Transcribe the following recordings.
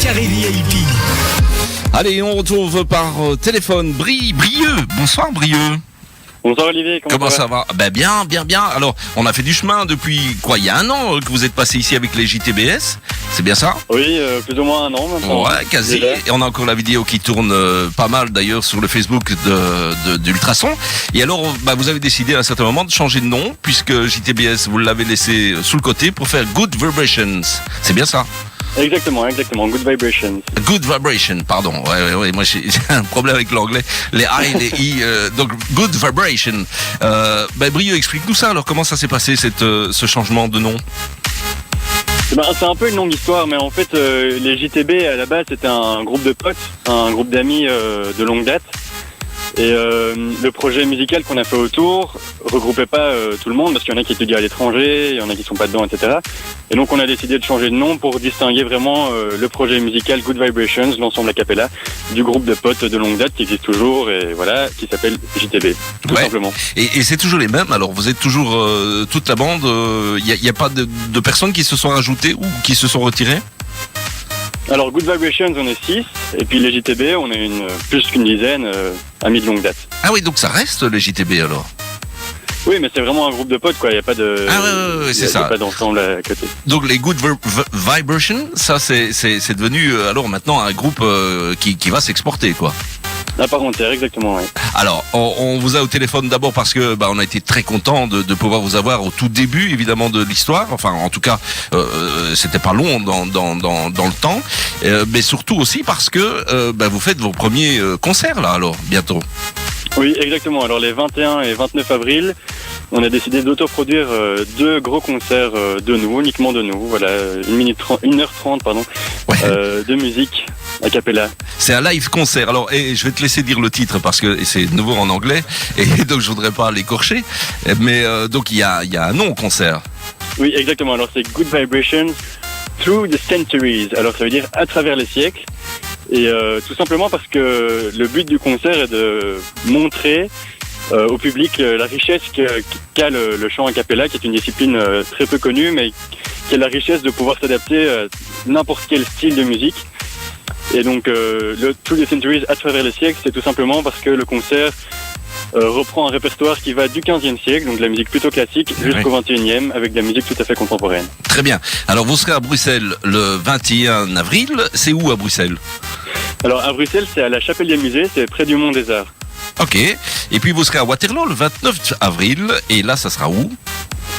Carré VIP. Allez, on retrouve par téléphone Brieux. Bonsoir Brieux. Bonsoir Olivier, Comment ça va? Ben bien. Alors, on a fait du chemin depuis il y a un an que vous êtes passé ici avec les JTBS. C'est bien ça? Oui, plus ou moins un an maintenant. Ouais, quasi. Et on a encore la vidéo qui tourne pas mal d'ailleurs sur le Facebook d'Ultrason. Et alors, vous avez décidé à un certain moment de changer de nom puisque JTBS, vous l'avez laissé sous le côté pour faire Good Vibrations. C'est bien ça? Exactement, Good Vibrations. Good Vibration, pardon. Ouais, moi j'ai un problème avec l'anglais. Les A et les I. Donc, Good Vibration. Brieux, explique-nous ça. Alors, comment ça s'est passé, ce changement de nom? C'est un peu une longue histoire, mais en fait, les JTB, à la base, c'était un groupe de potes, un groupe d'amis de longue date. Et le projet musical qu'on a fait autour regroupait pas tout le monde, parce qu'il y en a qui étudient à l'étranger, il y en a qui sont pas dedans, etc. Et donc on a décidé de changer de nom pour distinguer vraiment le projet musical Good Vibrations, l'ensemble a cappella, du groupe de potes de longue date qui existe toujours, et voilà, qui s'appelle JTB, tout simplement. Et c'est toujours les mêmes, alors vous êtes toujours toute la bande, il n'y a pas de personnes qui se sont ajoutées ou qui se sont retirées? Alors Good Vibrations, on est 6, et puis les JTB, on est plus qu'une dizaine, amis de longue date. Ah oui, donc ça reste les JTB alors? Oui, mais c'est vraiment un groupe de potes, quoi. Il n'y a pas de. Ah ouais, c'est ça. Il n'y a pas d'ensemble à côté. Donc les Good Vibrations, ça c'est devenu alors maintenant un groupe qui va s'exporter, quoi. À part entière, exactement, oui. Alors, on vous a au téléphone d'abord parce que on a été très content de pouvoir vous avoir au tout début, évidemment, de l'histoire. Enfin, en tout cas, c'était pas long dans le temps, mais surtout aussi parce que vous faites vos premiers concerts là, alors bientôt. Oui, exactement. Alors les 21 et 29 avril, on a décidé d'autoproduire 2 gros concerts uniquement de nous. Voilà, 1h30, pardon, de musique a cappella. C'est un live concert. Alors, je vais te laisser dire le titre parce que c'est nouveau en anglais et donc je voudrais pas l'écorcher. Mais donc il y a un nom au concert. Oui, exactement. Alors c'est Good Vibrations Through the Centuries. Alors ça veut dire à travers les siècles. Et tout simplement parce que le but du concert est de montrer au public la richesse qu'a le chant a cappella, qui est une discipline très peu connue, mais qui a la richesse de pouvoir s'adapter à n'importe quel style de musique. Et donc le Through the Centuries, à travers les siècles, c'est tout simplement parce que le concert reprend un répertoire qui va du 15e siècle, donc de la musique plutôt classique, jusqu'au 21e, avec de la musique tout à fait contemporaine. Très bien. Alors vous serez à Bruxelles le 21 avril. C'est où à Bruxelles? Alors à Bruxelles, c'est à la Chapelle des Musées, c'est près du Mont des Arts. Ok. Et puis vous serez à Waterloo le 29 avril. Et là, ça sera où?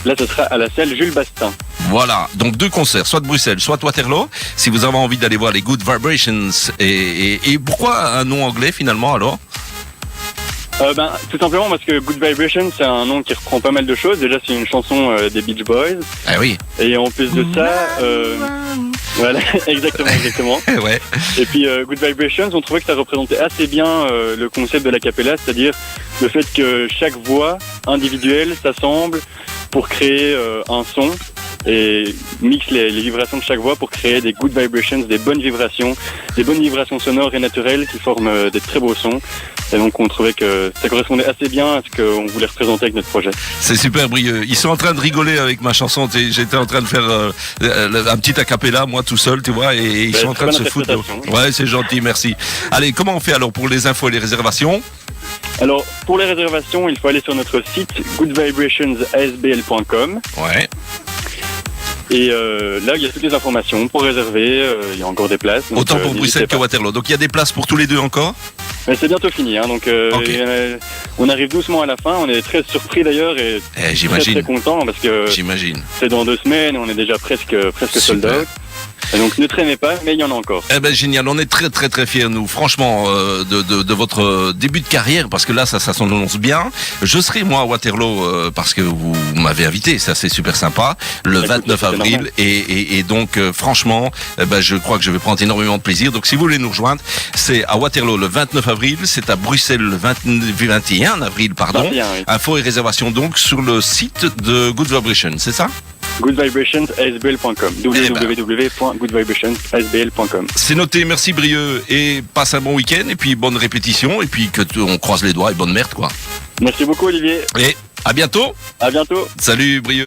Là, ce sera à la salle Jules Bastin. Voilà, donc 2 concerts, soit de Bruxelles, soit de Waterloo, si vous avez envie d'aller voir les Good Vibrations. Et pourquoi un nom anglais finalement alors? Tout simplement parce que Good Vibrations, c'est un nom qui reprend pas mal de choses. Déjà, c'est une chanson des Beach Boys. Ah oui. Et en plus de ça, voilà, exactement. Ouais. Et puis Good Vibrations, on trouvait que ça représentait assez bien le concept de la cappella, c'est-à-dire le fait que chaque voix individuelle s'assemble pour créer un son et mixe les vibrations de chaque voix pour créer des good vibrations, des bonnes vibrations sonores et naturelles qui forment des très beaux sons. Et donc on trouvait que ça correspondait assez bien à ce qu'on voulait représenter avec notre projet. C'est super Brieux. Ils sont en train de rigoler avec ma chanson. J'étais en train de faire un petit a cappella, moi tout seul, tu vois, et ils sont en train de se foutre. Ouais, c'est gentil, merci. Allez, comment on fait alors pour les infos et les réservations? Alors, pour les réservations, il faut aller sur notre site goodvibrationsasbl.com. Ouais. Et là, il y a toutes les informations pour réserver. Il y a encore des places. Donc, autant pour Bruxelles que Waterloo. Donc, il y a des places pour tous les deux encore? Mais c'est bientôt fini. Donc, on arrive doucement à la fin. On est très surpris d'ailleurs et très content parce que c'est dans 2 semaines. On est déjà presque sold out. Et donc ne traînez pas, mais il y en a encore. Génial, on est très très très fiers nous, franchement, de votre début de carrière, parce que là ça s'annonce bien. Je serai moi à Waterloo parce que vous m'avez invité, ça c'est super sympa, le 29 avril, et donc franchement, je crois que je vais prendre énormément de plaisir. Donc si vous voulez nous rejoindre, c'est à Waterloo le 29 avril, c'est à Bruxelles le 21 avril, pardon. 21, oui. Infos et réservations donc sur le site de Good Vibration, c'est ça? goodvibrationsasbl.com, www.goodvibrationsasbl.com. C'est noté, merci Brieux, et passe un bon week-end, et puis bonne répétition, et puis on croise les doigts, et bonne merde quoi. Merci beaucoup Olivier. Et à bientôt. À bientôt. Salut Brieux.